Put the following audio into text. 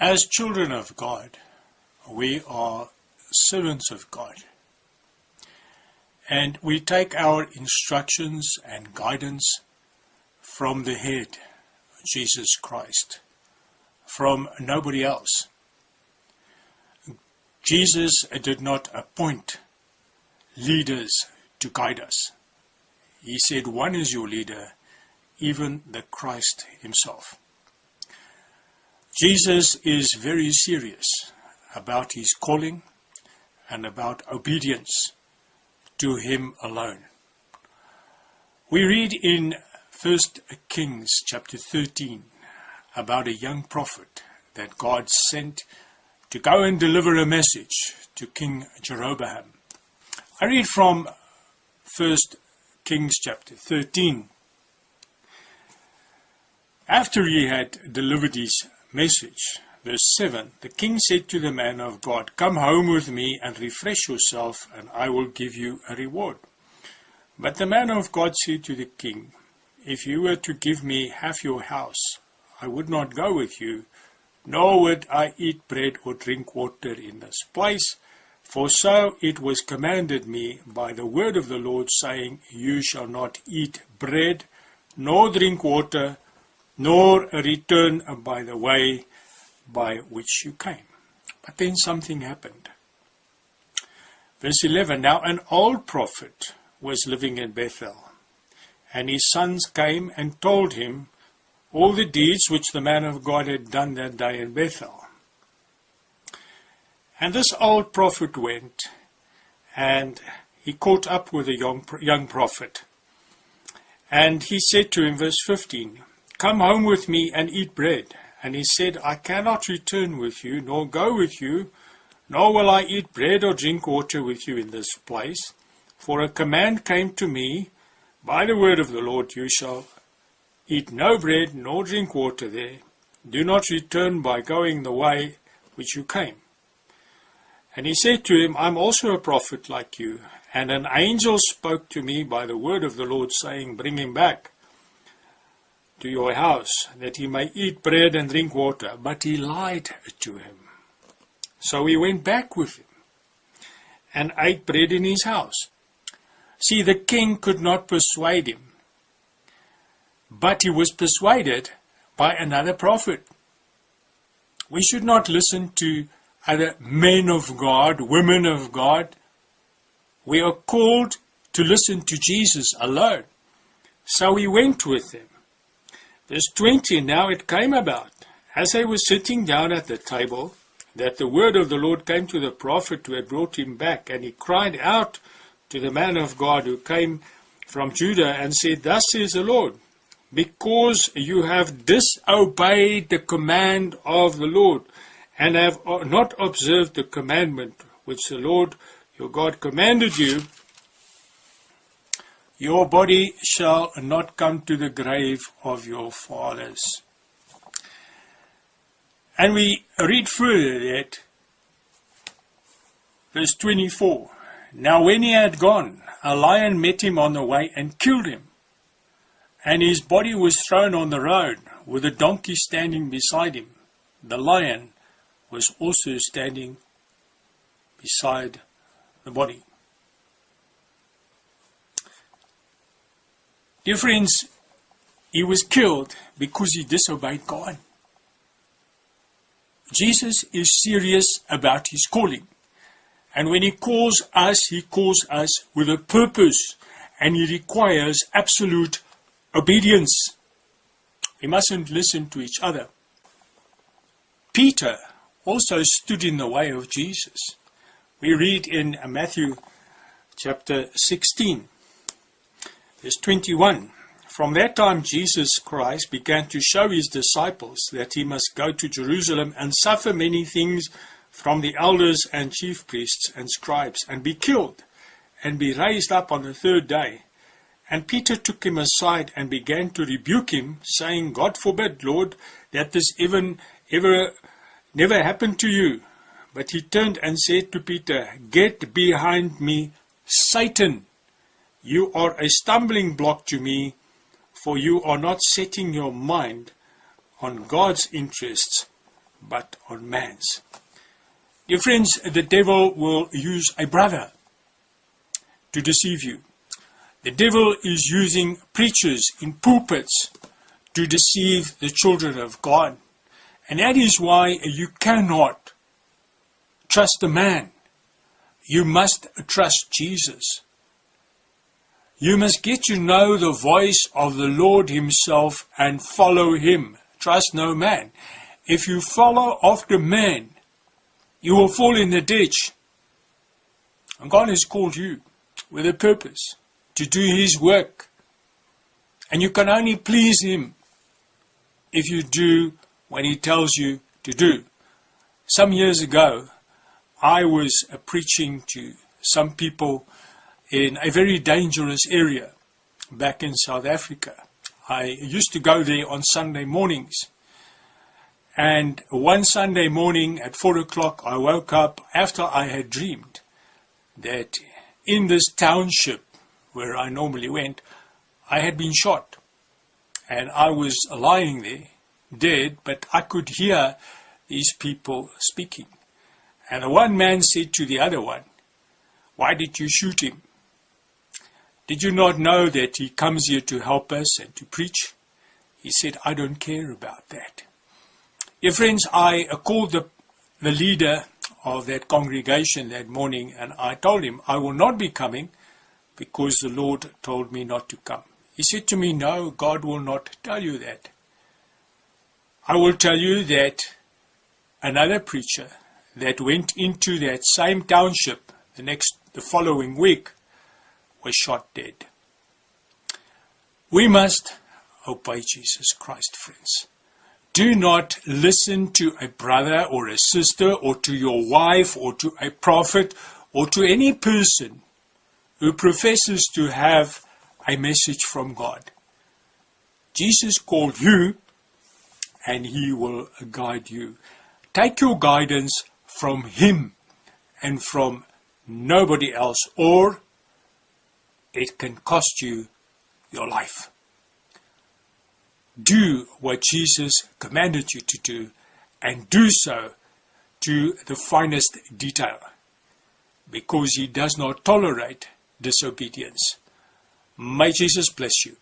As children of God, we are servants of God. And we take our instructions and guidance from the head, Jesus Christ, from nobody else. Jesus did not appoint leaders to guide us. He said, one is your leader, even the Christ himself. Jesus is very serious about his calling and about obedience to him alone. We read in 1 Kings chapter 13 about a young prophet that God sent to go and deliver a message to King Jeroboam. I read from 1 Kings chapter 13. After he had delivered his message, verse 7, the king said to the man of God, "Come home with me and refresh yourself, and I will give you a reward." But the man of God said to the king, "If you were to give me half your house, I would not go with you, nor would I eat bread or drink water in this place. For so it was commanded me by the word of the Lord, saying, You shall not eat bread, nor drink water, nor return by the way by which you came." But then something happened. Verse 11, Now an old prophet was living in Bethel, and his sons came and told him all the deeds which the man of God had done that day in Bethel. And this old prophet went, and he caught up with a young prophet. And he said to him, verse 15, "Come home with me and eat bread." And he said, "I cannot return with you, nor go with you, nor will I eat bread or drink water with you in this place. For a command came to me by the word of the Lord, you shall eat no bread nor drink water there. Do not return by going the way which you came." And he said to him, "I'm also a prophet like you, and an angel spoke to me by the word of the Lord, saying, Bring him back to your house, that he may eat bread and drink water." But he lied to him. So he went back with him and ate bread in his house. See, the king could not persuade him, but he was persuaded by another prophet. We should not listen to other men of God, women of God. We are called to listen to Jesus alone. So he went with him. Verse 20, Now it came about, as they were sitting down at the table, that the word of the Lord came to the prophet who had brought him back, and he cried out to the man of God who came from Judah and said, "Thus says the Lord, because you have disobeyed the command of the Lord, and have not observed the commandment which the Lord your God commanded you, your body shall not come to the grave of your fathers." And we read further that, verse 24, Now when he had gone, a lion met him on the way and killed him, and his body was thrown on the road, with a donkey standing beside him. The lion was also standing beside the body. Dear friends, he was killed because he disobeyed God. Jesus is serious about his calling. And when he calls us with a purpose, and he requires absolute obedience. We mustn't listen to each other. Peter also stood in the way of Jesus. We read in Matthew chapter 16, verse 21. From that time Jesus Christ began to show his disciples that he must go to Jerusalem and suffer many things from the elders and chief priests and scribes, and be killed, and be raised up on the third day. And Peter took him aside and began to rebuke him, saying, God forbid, Lord, that this ever never happened to you. But he turned and said to Peter, Get behind me, Satan. You are a stumbling block to me, for you are not setting your mind on God's interests, but on man's. Dear friends, the devil will use a brother to deceive you. The devil is using preachers in pulpits to deceive the children of God. And that is why you cannot trust a man. You must trust Jesus. You must get to know the voice of the Lord himself and follow him. Trust no man. If you follow after man, you will fall in the ditch. And God has called you with a purpose to do his work. And you can only please him if you do what he tells you to do. Some years ago, I was preaching to some people in a very dangerous area back in South Africa. I used to go there on Sunday mornings. And one Sunday morning at 4 o'clock, I woke up after I had dreamed that in this township where I normally went, I had been shot. And I was lying there, dead, but I could hear these people speaking. And the one man said to the other one, "Why did you shoot him? Did you not know that he comes here to help us and to preach?" He said, "I don't care about that." Dear friends, I called the leader of that congregation that morning, and I told him I will not be coming because the Lord told me not to come. He said to me, "No, God will not tell you that. I will tell you that another preacher that went into that same township the following week was shot dead." We must obey Jesus Christ, friends. Do not listen to a brother or a sister or to your wife or to a prophet or to any person who professes to have a message from God. Jesus called you and he will guide you. Take your guidance from him and from nobody else, or it can cost you your life. Do what Jesus commanded you to do, and do so to the finest detail, because he does not tolerate disobedience. May Jesus bless you.